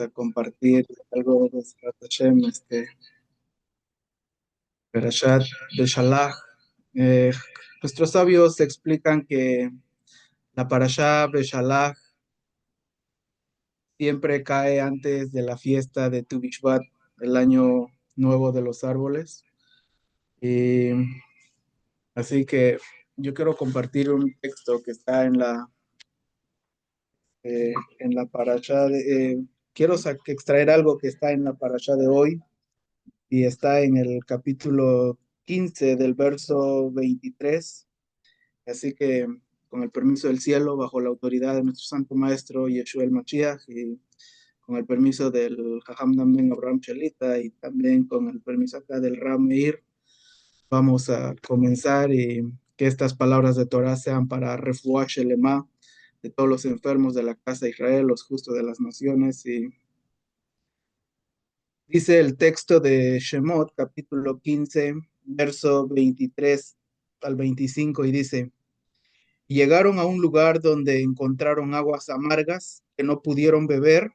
A compartir algo de Srat Hashem, Perashat Beshalach. Eh, Nuestros sabios explican que la Parashá Beshalach siempre cae antes de la fiesta de Tu Bishvat, el año nuevo de los árboles. Y así que yo quiero compartir un texto que está en la Parashá quiero extraer algo que está en la Parashá de hoy y está en el capítulo 15 del verso 23. Así que, con el permiso del cielo, bajo la autoridad de nuestro Santo Maestro Yeshua el Mashiach, y con el permiso del Jajam Ben Abraham Shelita, y también con el permiso acá del Ram Meir, vamos a comenzar y que estas palabras de Torah sean para refuah Shelema de todos los enfermos de la casa de Israel, los justos de las naciones. Y dice el texto de Shemot, capítulo 15, verso 23 al 25, y dice: Llegaron a un lugar donde encontraron aguas amargas que no pudieron beber,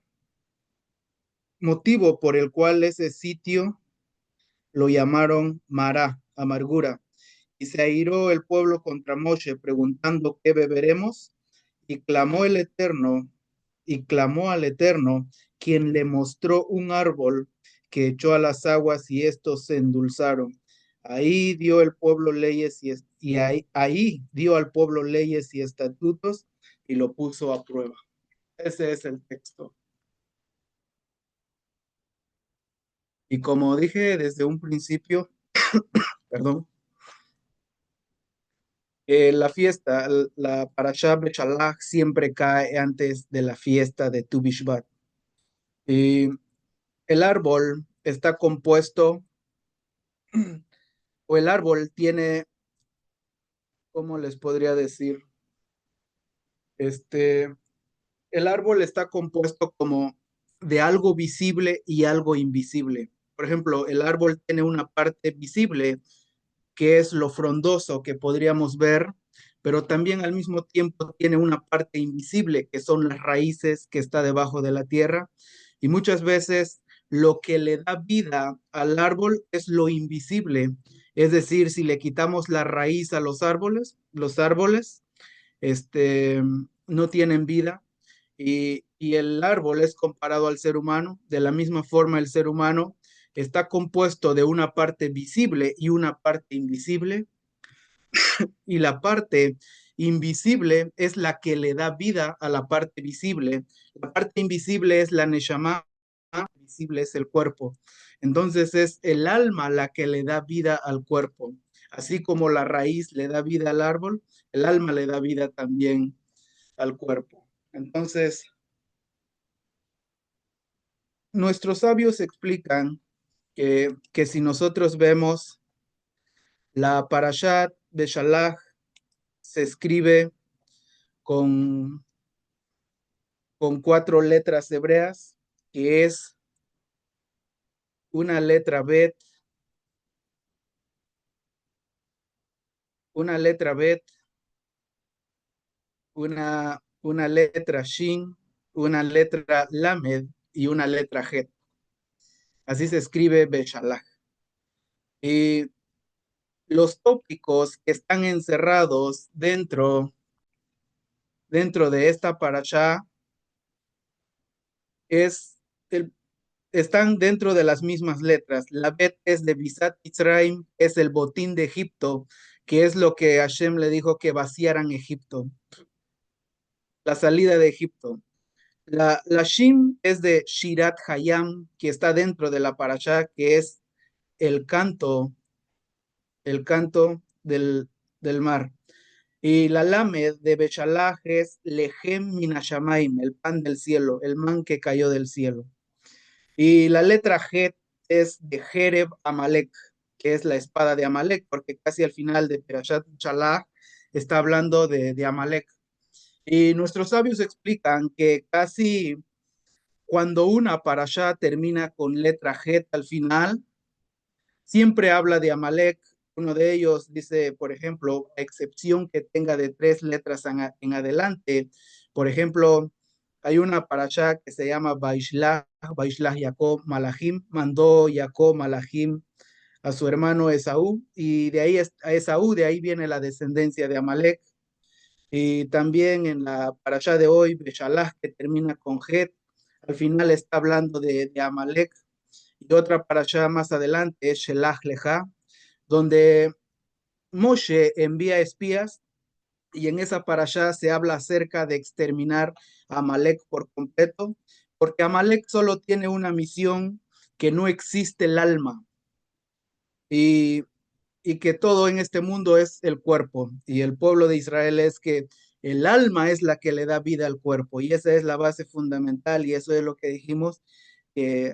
motivo por el cual ese sitio lo llamaron Mará, amargura. Y se airó el pueblo contra Moshe, preguntando: ¿qué beberemos? Y clamó el Eterno, y clamó al Eterno, quien le mostró un árbol que echó a las aguas, y estos se endulzaron. Ahí dio el pueblo leyes ahí dio al pueblo leyes y estatutos y lo puso a prueba. Ese es el texto. Y como dije desde un principio, perdón, la fiesta, la Parashá Bechalach siempre cae antes de la fiesta de Tu Bishvat. Y el árbol está compuesto, o el árbol tiene, ¿cómo les podría decir? Este, el árbol está compuesto como de algo visible y algo invisible. Por ejemplo, el árbol tiene una parte visible, que es lo frondoso que podríamos ver, pero también al mismo tiempo tiene una parte invisible, que son las raíces que está debajo de la tierra. Y muchas veces lo que le da vida al árbol es lo invisible. Es decir, si le quitamos la raíz a los árboles, este, no tienen vida. Y el árbol es comparado al ser humano. De la misma forma, el ser humano está compuesto de una parte visible y una parte invisible, y la parte invisible es la que le da vida a la parte visible. La parte invisible es la neshama, visible es el cuerpo. Entonces es el alma la que le da vida al cuerpo. Así como la raíz le da vida al árbol, el alma le da vida también al cuerpo. Entonces, nuestros sabios explican que si nosotros vemos la Parashat de Shalach, se escribe con, con cuatro letras hebreas, que es una letra Bet, una letra Bet, una letra Shin, una letra Lamed y una letra Het. Así se escribe Beshalach. Y los tópicos que están encerrados dentro de esta parashá es el, están dentro de las mismas letras. La Bet es de Bisat Mitzrayim, es el botín de Egipto, que es lo que Hashem le dijo que vaciaran Egipto, la salida de Egipto. La Shin es de Shirat Hayam, que está dentro de la parashá, que es el canto, el canto del mar. Y la Lamed de Bechalach es Lehem Minashamaim, el pan del cielo, el man que cayó del cielo. Y la letra Het es de Jereb Amalek, que es la espada de Amalek, porque casi al final de Perashat Shalach está hablando de Amalek. Y nuestros sabios explican que casi cuando una parashá termina con letra Het al final, siempre habla de Amalek. Uno de ellos dice, por ejemplo, a excepción que tenga de tres letras en adelante. Por ejemplo, Hay una para allá que se llama Baishlah Jacob Malachim, mandó Jacob Malachim a su hermano Esaú, y de ahí a Esaú, de ahí viene la descendencia de Amalek. Y también en la parashá de hoy, Beshalach, que termina con Het, al final está hablando de Amalek. Y otra parashá más adelante es Shelach Leja, donde Moshe envía espías, y en esa parashá se habla acerca de exterminar a Amalek por completo, porque Amalek solo tiene una misión: que no existe el alma, y, y que todo en este mundo es el cuerpo, y el pueblo de Israel es que el alma es la que le da vida al cuerpo, y esa es la base fundamental, y eso es lo que dijimos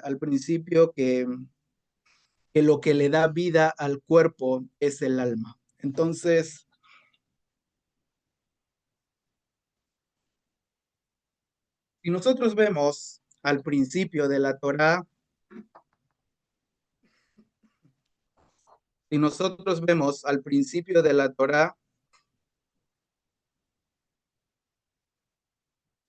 al principio, que lo que le da vida al cuerpo es el alma. Entonces, si nosotros vemos al principio de la Torá, si nosotros vemos al principio de la Torá,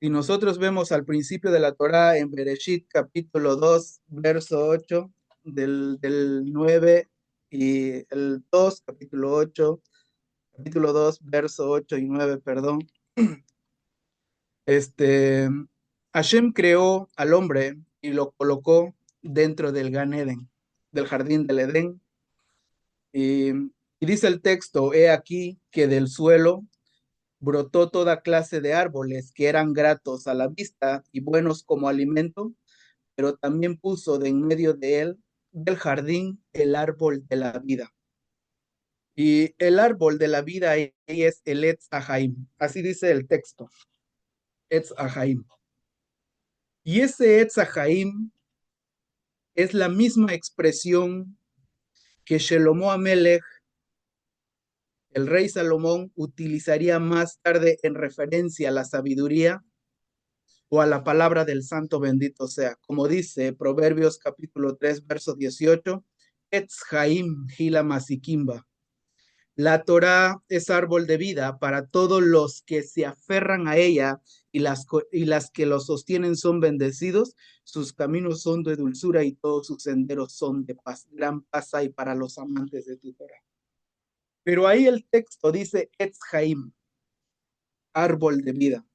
si nosotros vemos al principio de la Torá en Bereshit capítulo 2 verso 8, del 9 y el 2 capítulo 8, capítulo 2 verso 8 y 9, perdón, este, Hashem creó al hombre y lo colocó dentro del Gan Eden, del jardín del Edén. Y dice el texto: he aquí que del suelo brotó toda clase de árboles que eran gratos a la vista y buenos como alimento, pero también puso de en medio de él, del jardín, el árbol de la vida. Y el árbol de la vida ahí es el Etz Ahaim. Así dice el texto, Etz Ahaim. Y ese Etz Ahaim es la misma expresión que Shelomo Amelech, el rey Salomón, utilizaría más tarde en referencia a la sabiduría o a la palabra del santo bendito sea. Como dice Proverbios capítulo 3 verso 18, Etz Haim Hila Masikimba. La Torá es árbol de vida para todos los que se aferran a ella, y las que lo sostienen son bendecidos. Sus caminos son de dulzura y todos sus senderos son de paz. Gran paz hay para los amantes de tu Torá. Pero ahí el texto dice Etz Haim, árbol de vida.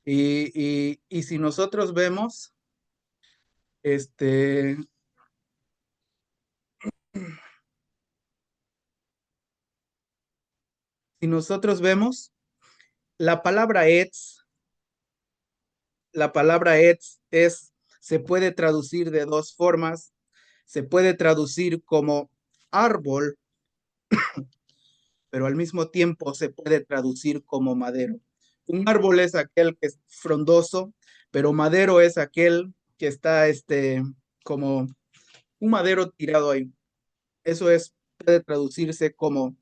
Y si nosotros vemos, este, si nosotros vemos, la palabra Etz, la palabra Etz se puede traducir de dos formas. Se puede traducir como árbol, pero al mismo tiempo se puede traducir como madero. Un árbol es aquel que es frondoso, pero madero es aquel que está como un madero tirado ahí. Eso puede traducirse como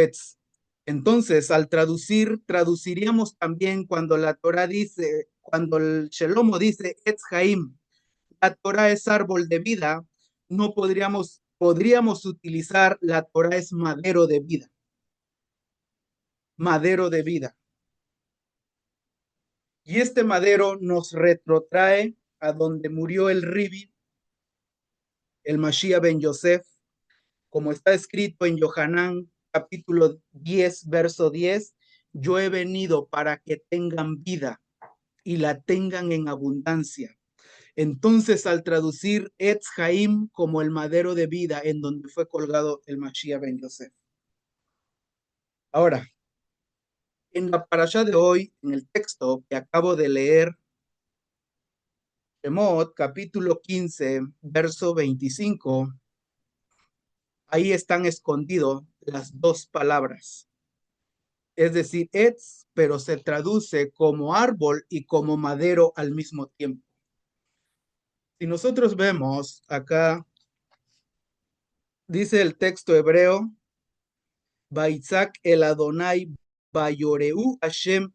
etz. Entonces, al traducir, traduciríamos también cuando la Torah dice, cuando el Shelomo dice Etz Haim, la Torah es árbol de vida, no podríamos utilizar la Torah es madero de vida. Y este madero nos retrotrae a donde murió el Ribi, el Mashiach ben Yosef, como está escrito en Yohanan capítulo 10, verso 10: yo he venido para que tengan vida y la tengan en abundancia. Entonces, al traducir Etz Haim como el madero de vida en donde fue colgado el Mashiach ben Yosef. Ahora, en la parashá de hoy, en el texto que acabo de leer, Shemot, capítulo 15, verso 25, ahí están escondidos las dos palabras. Es decir, Etz, pero se traduce como árbol y como madero al mismo tiempo. Si nosotros vemos acá, dice el texto hebreo: Baitzak el Adonai Bayoreu Hashem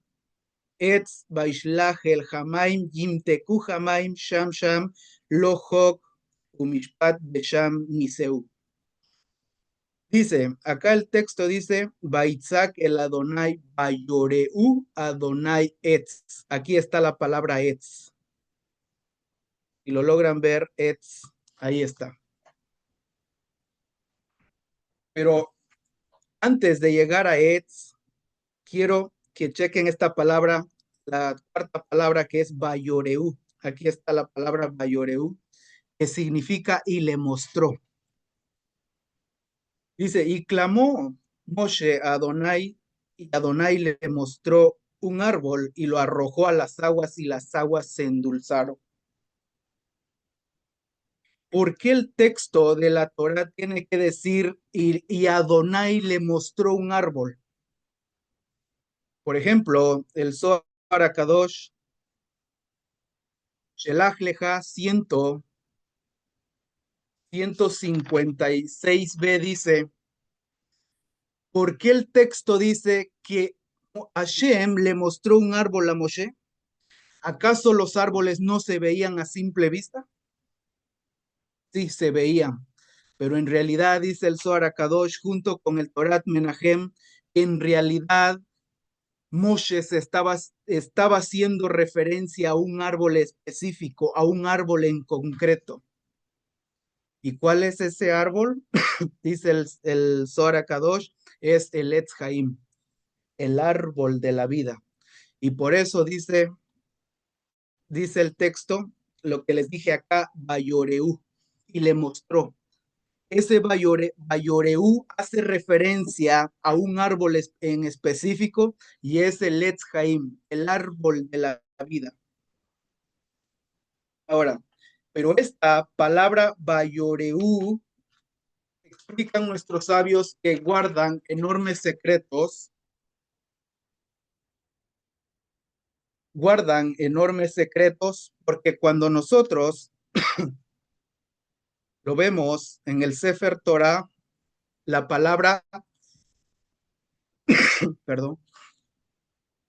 Etz Baishlach el Hamaim Yimteku Hamaim Sham Sham Lohok Umishpat Besham Niseu. Dice, acá el texto dice, Baitzak el Adonai Bayoreu Adonai Etz. Aquí está la palabra Etz. Si lo logran ver, Etz, ahí está. Pero antes de llegar a Etz, quiero que chequen esta palabra, la cuarta palabra que es Bayoreu. Aquí está la palabra Bayoreu, que significa y le mostró. Dice, y clamó Moshe a Adonai, y Adonai le mostró un árbol y lo arrojó a las aguas y las aguas se endulzaron. ¿Por qué el texto de la Torah tiene que decir y Adonai le mostró un árbol? Por ejemplo, el Zohar HaKadosh, Shelach Leja 156b dice, ¿por qué el texto dice que Hashem le mostró un árbol a Moshe? ¿Acaso los árboles no se veían a simple vista? Sí, se veían, pero en realidad dice el Zohar HaKadosh junto con el Torat Menahem, en realidad Moshe estaba haciendo referencia a un árbol específico, a un árbol en concreto. ¿Y cuál es ese árbol? Dice el Zohar HaKadosh, es el Etz Haim, el árbol de la vida. Y por eso dice el texto, lo que les dije acá, Bayoreu, y le mostró. Ese Bayoreu hace referencia a un árbol en específico y es el Etz Haim, el árbol de la vida. Ahora, pero esta palabra Bayoreu explican nuestros sabios que guardan enormes secretos, porque cuando nosotros lo vemos en el Sefer Torah, la palabra, perdón,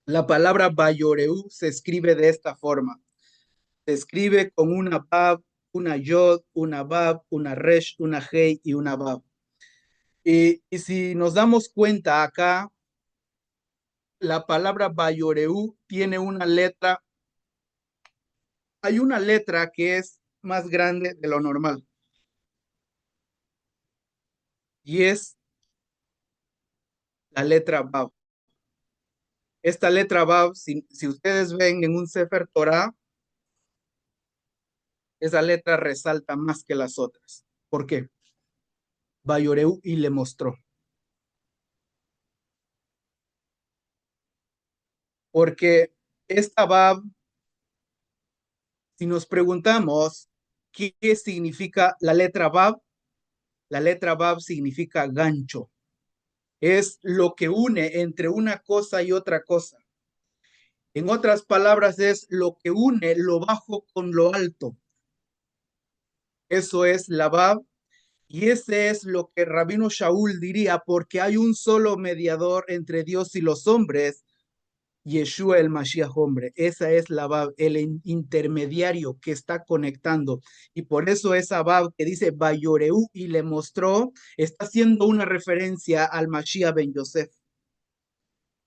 la palabra Bayoreu se escribe de esta forma. Se escribe con una Bab, una Yod, una Bab, una Resh, una Hei y una Bab. Y si nos damos cuenta acá, la palabra Bayoreu tiene una letra, hay una letra que es más grande de lo normal. Y es la letra Bab. Esta letra Bab, si ustedes ven en un Sefer Torah, esa letra resalta más que las otras. ¿Por qué? Bayoreu y le mostró. Porque esta Bab, si nos preguntamos qué significa la letra Bab significa gancho. Es lo que une entre una cosa y otra cosa. En otras palabras, es lo que une lo bajo con lo alto. Eso es la Bab. Y ese es lo que Rabino Shaul diría, porque hay un solo mediador entre Dios y los hombres, Yeshua el Mashiach hombre. Esa es la Bab, el intermediario que está conectando. Y por eso esa Bab que dice Bayoreu y le mostró, está haciendo una referencia al Mashiach ben Yosef.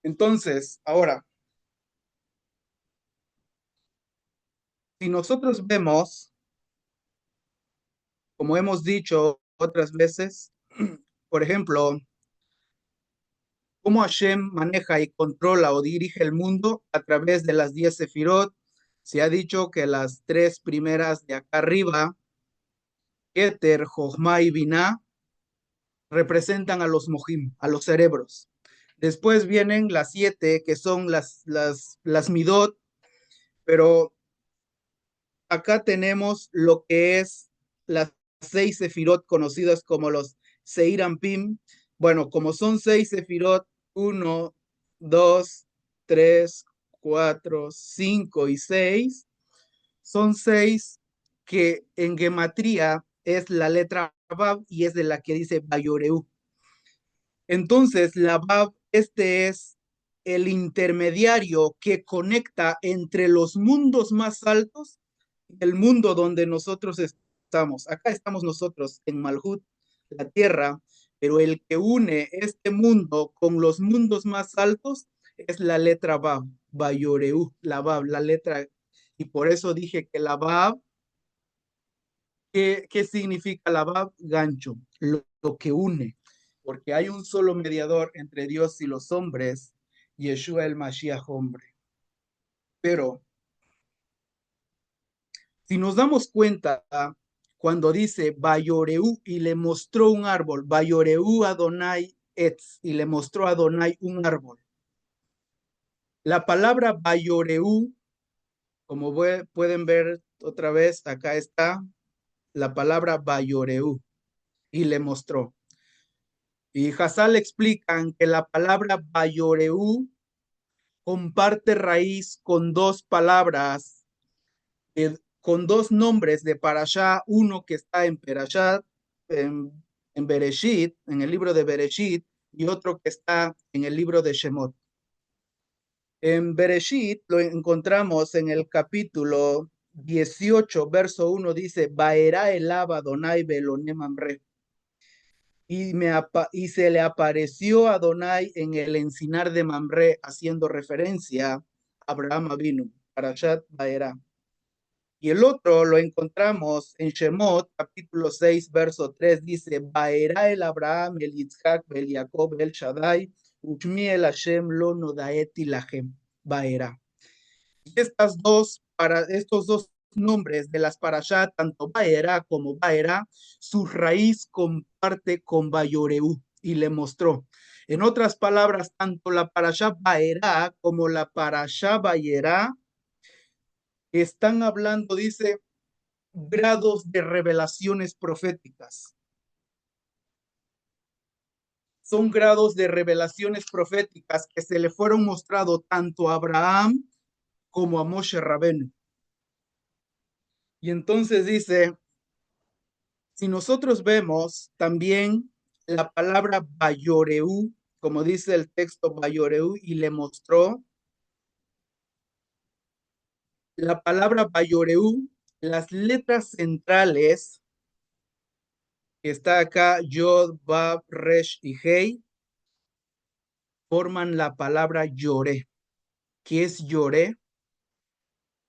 Entonces, ahora, si nosotros vemos, como hemos dicho otras veces, por ejemplo, cómo Hashem maneja y controla o dirige el mundo a través de las 10 sefirot. Se ha dicho que las tres primeras de acá arriba, Keter, Jochma y Binah, representan a los mojim, a los cerebros. Después vienen las 7, que son las midot, pero acá tenemos lo que es las 6 sefirot conocidas como los Seir Ampim. Bueno, como son 6 sefirot, 1, 2, 3, 4, 5 y 6, son 6 que en gematría es la letra Bab y es de la que dice Bayoreu. Entonces, la Bab, este es el intermediario que conecta entre los mundos más altos y el mundo donde nosotros estamos. Acá estamos nosotros en Malhut, la tierra, pero el que une este mundo con los mundos más altos es la letra Bab, Bayoreu, la Bab, la letra, y por eso dije que la Bab, ¿qué significa la Bab? Gancho, lo que une, porque hay un solo mediador entre Dios y los hombres, Yeshua el Mashiach hombre. Pero si nos damos cuenta, cuando dice Bayoreu y le mostró un árbol, Bayoreu Adonai Etz, y le mostró a Adonai un árbol. La palabra Bayoreu, como pueden ver otra vez, acá está la palabra Bayoreu y le mostró. Y Hassal explican que la palabra Bayoreu comparte raíz con dos palabras, con dos nombres de Parashá, uno que está en Parashá, en, en Bereshit, en el libro de Bereshit, y otro que está en el libro de Shemot. En Bereshit lo encontramos en el capítulo 18, verso 1, dice, Baerá el Adonai Beloné Mamre. Y se le apareció a Adonai en el encinar de Mamre, haciendo referencia a Abraham Avinu, Parashat Baerá. Y el otro lo encontramos en Shemot, capítulo 6, verso 3, dice, Baerá el Abraham, el Yitzhak, el Jacob, el Shaddai, Uchmi el Hashem lo nodaeti lahem, Baerá. Y estos dos nombres de las parashá, tanto Baerá como Baerá, su raíz comparte con Bayoreu y le mostró. En otras palabras, tanto la parashá Baerá como la parashá Bayerá están hablando, dice, grados de revelaciones proféticas. Son grados de revelaciones proféticas que se le fueron mostrados tanto a Abraham como a Moshe Rabenu. Y entonces dice, si nosotros vemos también la palabra Bayoreu, como dice el texto Bayoreu, y le mostró, la palabra Bayoreu, las letras centrales, que está acá, Yod, Bab, Resh y Hei, forman la palabra Yoré. ¿Qué es Yoré?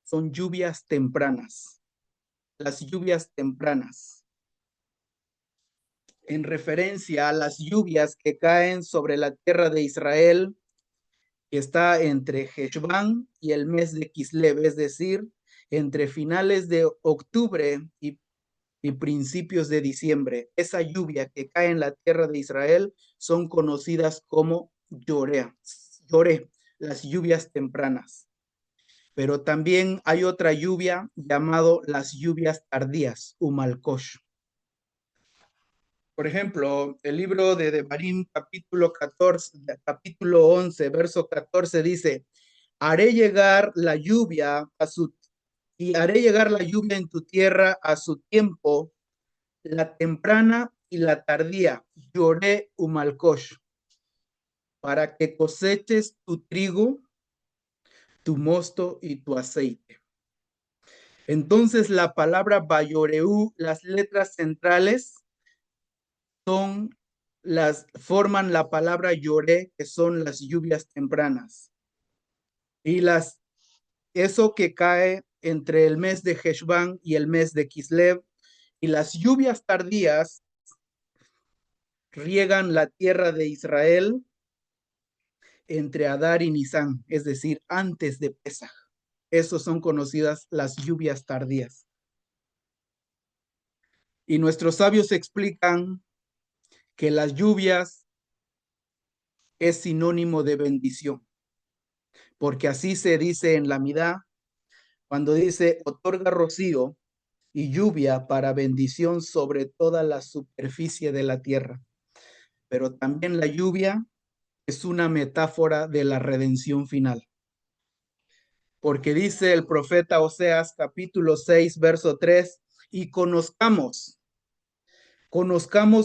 Son lluvias tempranas, las lluvias tempranas, en referencia a las lluvias que caen sobre la tierra de Israel, que está entre Heshvan y el mes de Kislev, es decir, entre finales de octubre y principios de diciembre. Esa lluvia que cae en la tierra de Israel son conocidas como Yoré, las lluvias tempranas. Pero también hay otra lluvia llamado las lluvias tardías, Umalkosh. Por ejemplo, el libro de Devarim, capítulo 14, capítulo 11, verso 14 dice, haré llegar la lluvia haré llegar la lluvia en tu tierra a su tiempo, la temprana y la tardía, lloré Umalkosh, para que coseches tu trigo, tu mosto y tu aceite. Entonces la palabra Bayoreu, las letras centrales forman la palabra lloré, que son las lluvias tempranas. Y eso que cae entre el mes de Heshvan y el mes de Kislev, y las lluvias tardías riegan la tierra de Israel entre Adar y Nisán, es decir, antes de Pesaj. Esos son conocidas las lluvias tardías. Y nuestros sabios explican que las lluvias es sinónimo de bendición, porque así se dice en la Midá, cuando dice, otorga rocío y lluvia para bendición sobre toda la superficie de la tierra. Pero también la lluvia es una metáfora de la redención final. Porque dice el profeta Oseas, capítulo 6, verso 3, y conozcamos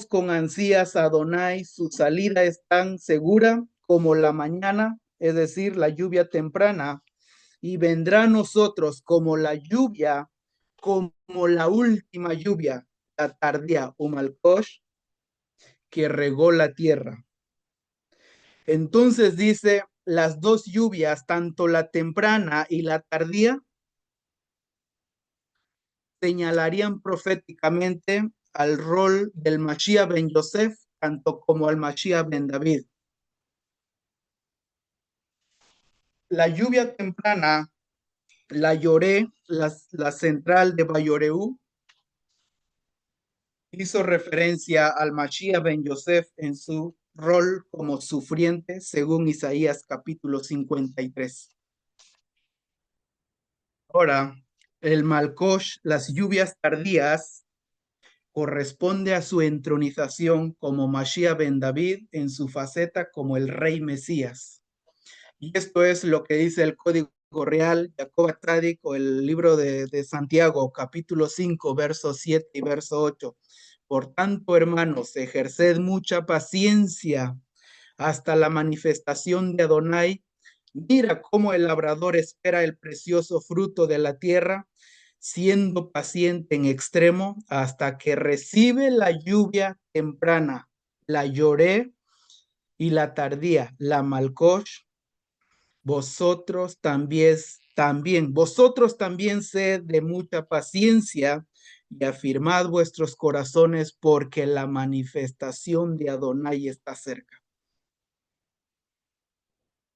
con ansías a Adonai, su salida es tan segura como la mañana, es decir, la lluvia temprana, y vendrá a nosotros como la lluvia, como la última lluvia, la tardía, Umalkosh, que regó la tierra. Entonces dice, las dos lluvias, tanto la temprana y la tardía, señalarían proféticamente al rol del Mashiach ben Yosef, tanto como al Mashiach ben David. La lluvia temprana, la lloré, la central de Bayoreu, hizo referencia al Mashiach ben Yosef en su rol como sufriente, según Isaías capítulo 53. Ahora, el Malkosh, las lluvias tardías, corresponde a su entronización como Mashiach ben David en su faceta como el rey Mesías. Y esto es lo que dice el Código Real, Jacob Tzadik, o el libro de Santiago, capítulo 5, verso 7 y verso 8. Por tanto, hermanos, ejerced mucha paciencia hasta la manifestación de Adonai. Mira cómo el labrador espera el precioso fruto de la tierra, siendo paciente en extremo hasta que recibe la lluvia temprana, la lloré y la tardía, la malcosh. Vosotros también sed de mucha paciencia y afirmad vuestros corazones porque la manifestación de Adonai está cerca.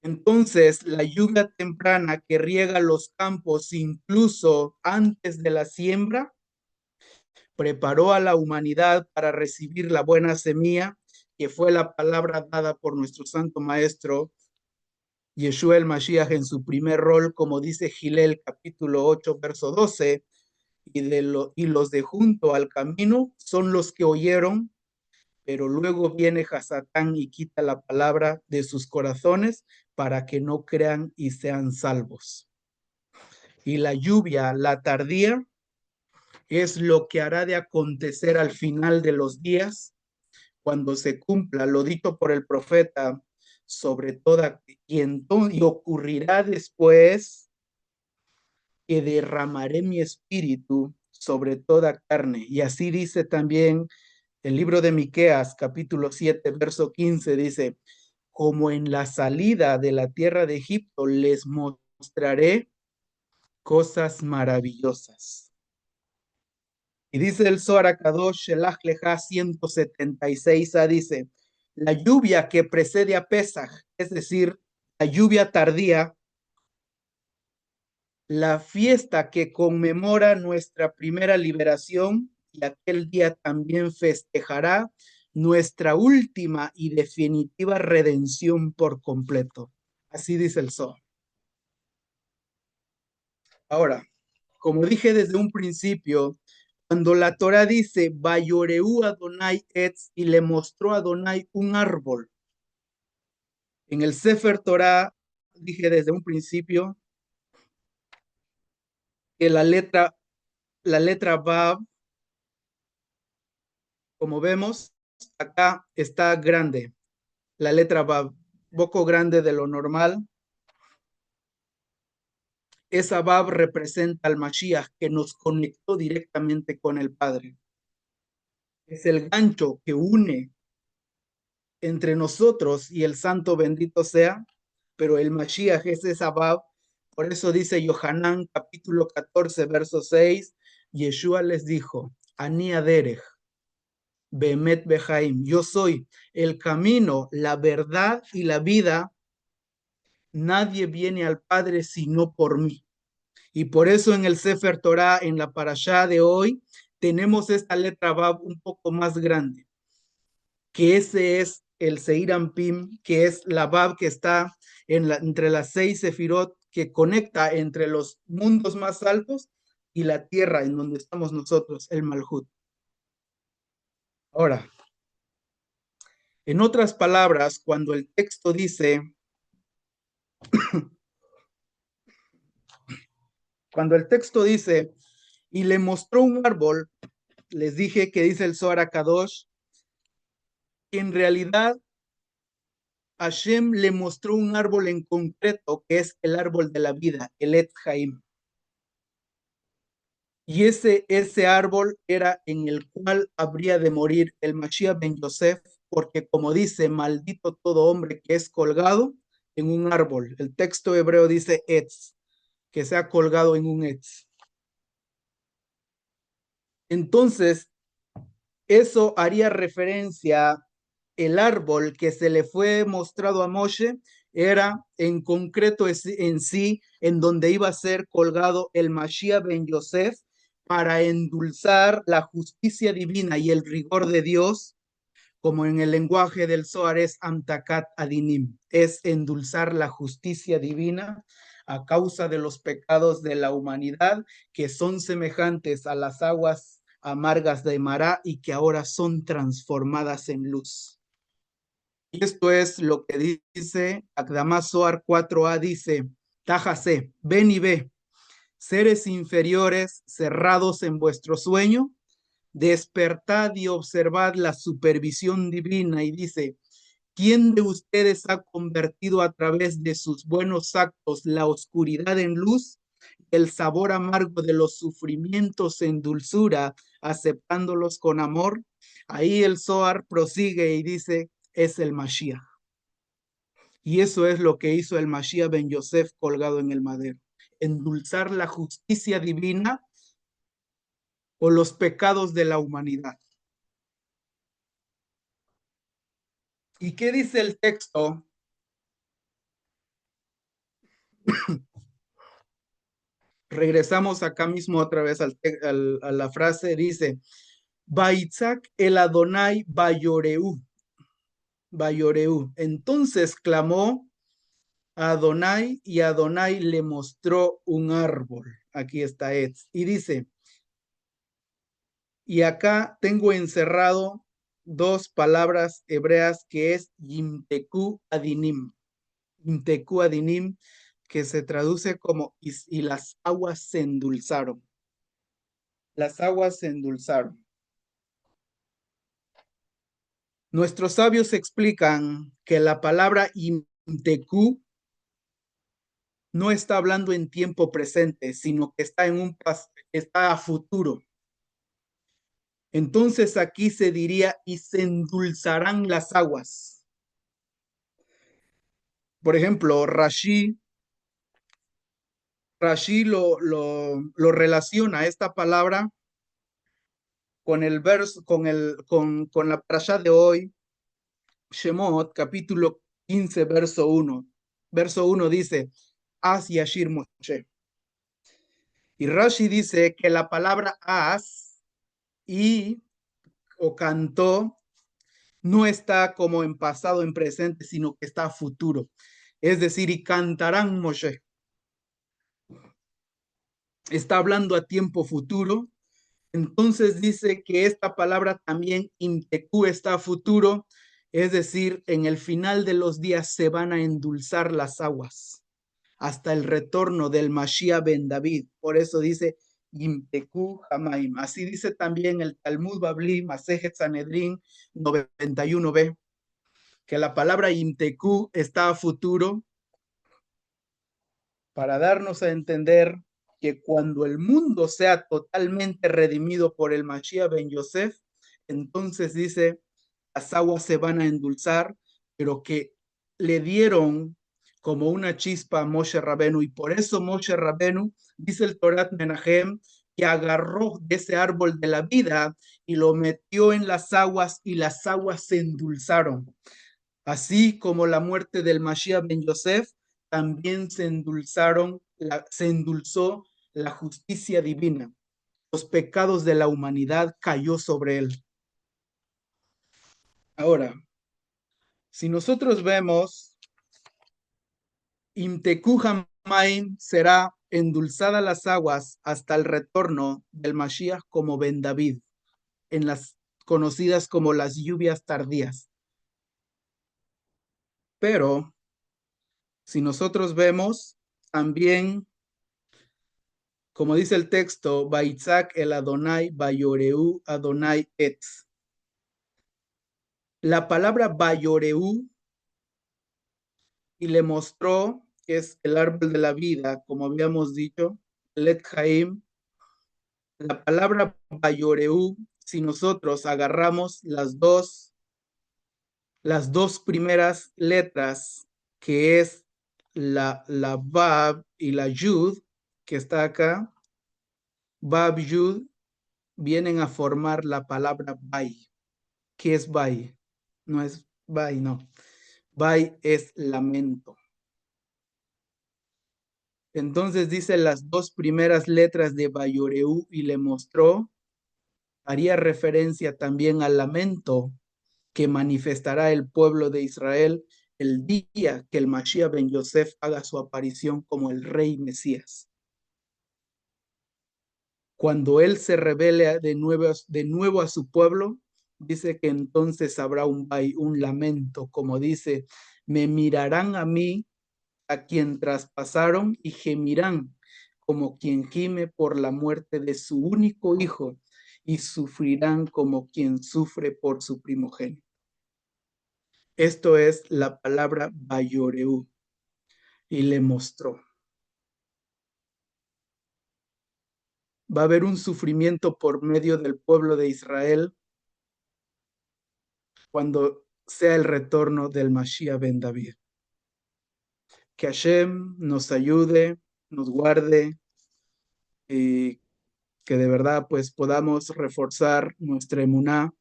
Entonces, la lluvia temprana que riega los campos incluso antes de la siembra, preparó a la humanidad para recibir la buena semilla, que fue la palabra dada por nuestro santo maestro Yeshua el Mashiach en su primer rol, como dice Gilel capítulo 8, verso 12, y los de junto al camino son los que oyeron, pero luego viene Hasatán y quita la palabra de sus corazones para que no crean y sean salvos. Y la lluvia, la tardía, es lo que hará de acontecer al final de los días, cuando se cumpla lo dicho por el profeta sobre toda, y ocurrirá después que derramaré mi espíritu sobre toda carne. Y así dice también el libro de Miqueas, capítulo 7, verso 15, dice, como en la salida de la tierra de Egipto les mostraré cosas maravillosas. Y dice el Zohar HaKadosh, el Leja 176, dice, la lluvia que precede a Pesaj, es decir, la lluvia tardía, la fiesta que conmemora nuestra primera liberación, y aquel día también festejará nuestra última y definitiva redención por completo. Así dice el Zohar. Ahora, como dije desde un principio, cuando la Torah dice, Vayoreu Adonai Etz, y le mostró a Adonai un árbol, en el Sefer Torah, dije desde un principio, que la letra Vav, como vemos, acá está grande, la letra Vav, poco grande de lo normal. Esa Vav representa al Mashiach que nos conectó directamente con el Padre. Es el gancho que une entre nosotros y el santo bendito sea, pero el Mashiach es esa Vav. Por eso dice Yohanan capítulo 14, verso 6, Yeshua les dijo, Ani Aderech, Bemet Behaim, yo soy el camino, la verdad y la vida. Nadie viene al Padre sino por mí. Y por eso en el Sefer Torah, en la parashá de hoy, tenemos esta letra Vav un poco más grande, que ese es el Seir Ampim, que es la Vav que está entre las 6 sefirot, que conecta entre los mundos más altos y la tierra en donde estamos nosotros, el Malhut. Ahora, en otras palabras, cuando el texto dice, cuando el texto dice, y le mostró un árbol, les dije que dice el Zohar HaKadosh, en realidad Hashem le mostró un árbol en concreto, que es el árbol de la vida, el Etz Haim. Y ese árbol era en el cual habría de morir el Mashiach ben Yosef, porque como dice, maldito todo hombre que es colgado en un árbol. El texto hebreo dice etz, que sea colgado en un etz. Entonces, eso haría referencia, el árbol que se le fue mostrado a Moshe era en concreto en sí en donde iba a ser colgado el Mashiach ben Yosef para endulzar la justicia divina y el rigor de Dios, como en el lenguaje del Zohar es Amtakat Adinim, es endulzar la justicia divina a causa de los pecados de la humanidad que son semejantes a las aguas amargas de Mará y que ahora son transformadas en luz. Y esto es lo que dice Akdamá Zohar 4a, dice, Tájase, ven y ve, seres inferiores cerrados en vuestro sueño, despertad y observad la supervisión divina. Y dice, ¿quién de ustedes ha convertido a través de sus buenos actos la oscuridad en luz, el sabor amargo de los sufrimientos en dulzura, aceptándolos con amor? Ahí el Zohar prosigue y dice, es el Mashiach. Y eso es lo que hizo el Mashiach ben Yosef colgado en el madero, endulzar la justicia divina o los pecados de la humanidad. ¿Y qué dice el texto? Regresamos acá mismo otra vez a la frase, dice, Baitzak el Adonai Bayoreu, Bayoreu. Entonces clamó a Adonai y Adonai le mostró un árbol. Aquí está Etz. Y dice, y acá tengo encerrado dos palabras hebreas que es Yimteku Adinim. Yimteku Adinim, que se traduce como y las aguas se endulzaron. Las aguas se endulzaron. Nuestros sabios explican que la palabra Imteku no está hablando en tiempo presente, sino que está está a futuro. Entonces aquí se diría y se endulzarán las aguas. Por ejemplo, Rashi lo relaciona esta palabra con el verso, con la parasha de hoy, Shemot, capítulo 15, verso 1. Verso 1 dice, As Yashir Moshe. Y Rashi dice que la palabra as y o cantó no está como en pasado, en presente, sino que está a futuro. Es decir, y cantarán Moshe. Está hablando a tiempo futuro. Entonces dice que esta palabra también imtecu está a futuro, es decir, en el final de los días se van a endulzar las aguas hasta el retorno del Mashiach ben David. Por eso dice Imteku Hamaim. Así dice también el Talmud Babli, Masejet Sanedrin 91b, que la palabra Imteku está a futuro para darnos a entender que cuando el mundo sea totalmente redimido por el Mashiach ben Yosef, entonces dice, las aguas se van a endulzar, pero que le dieron como una chispa a Moshe Rabenu, y por eso Moshe Rabenu, dice el Torat Menahem, que agarró de ese árbol de la vida y lo metió en las aguas y las aguas se endulzaron. Así como la muerte del Mashiach ben Yosef, también se endulzó la justicia divina. Los pecados de la humanidad cayó sobre él. Ahora, si nosotros vemos, Imteku Hamaim será endulzada las aguas hasta el retorno del Mashiach como Ben David, en las conocidas como las lluvias tardías. Pero si nosotros vemos, también, como dice el texto, Baitzak el Adonai, Bayoreu Adonai Etz. La palabra Bayoreu y le mostró que es el árbol de la vida, como habíamos dicho, Let Haim. La palabra Bayoreu, si nosotros agarramos las dos Las dos primeras letras, que es la Bab y la Yud, que está acá, Bab, Yud, vienen a formar la palabra Bai. ¿Qué es Bai? No es Bai, no. Bai es lamento. Entonces dice las dos primeras letras de Bayoreu y le mostró, haría referencia también al lamento que manifestará el pueblo de Israel el día que el Mashiach ben Yosef haga su aparición como el rey Mesías. Cuando él se revele de nuevo a su pueblo, dice que entonces habrá un lamento, como dice, me mirarán a mí, a quien traspasaron, y gemirán como quien gime por la muerte de su único hijo, y sufrirán como quien sufre por su primogénito. Esto es la palabra Bayoreu, y le mostró. Va a haber un sufrimiento por medio del pueblo de Israel cuando sea el retorno del Mashiach ben David. Que Hashem nos ayude, nos guarde y que de verdad pues podamos reforzar nuestra emuná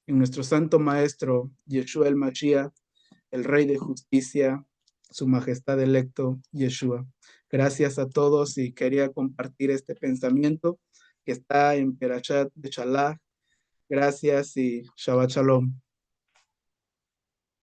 en nuestro santo maestro Yeshua el Mashiach, el Rey de Justicia, su majestad electo Yeshua. Gracias a todos y quería compartir este pensamiento que está en Perashat de Shalach. Gracias y Shabbat Shalom.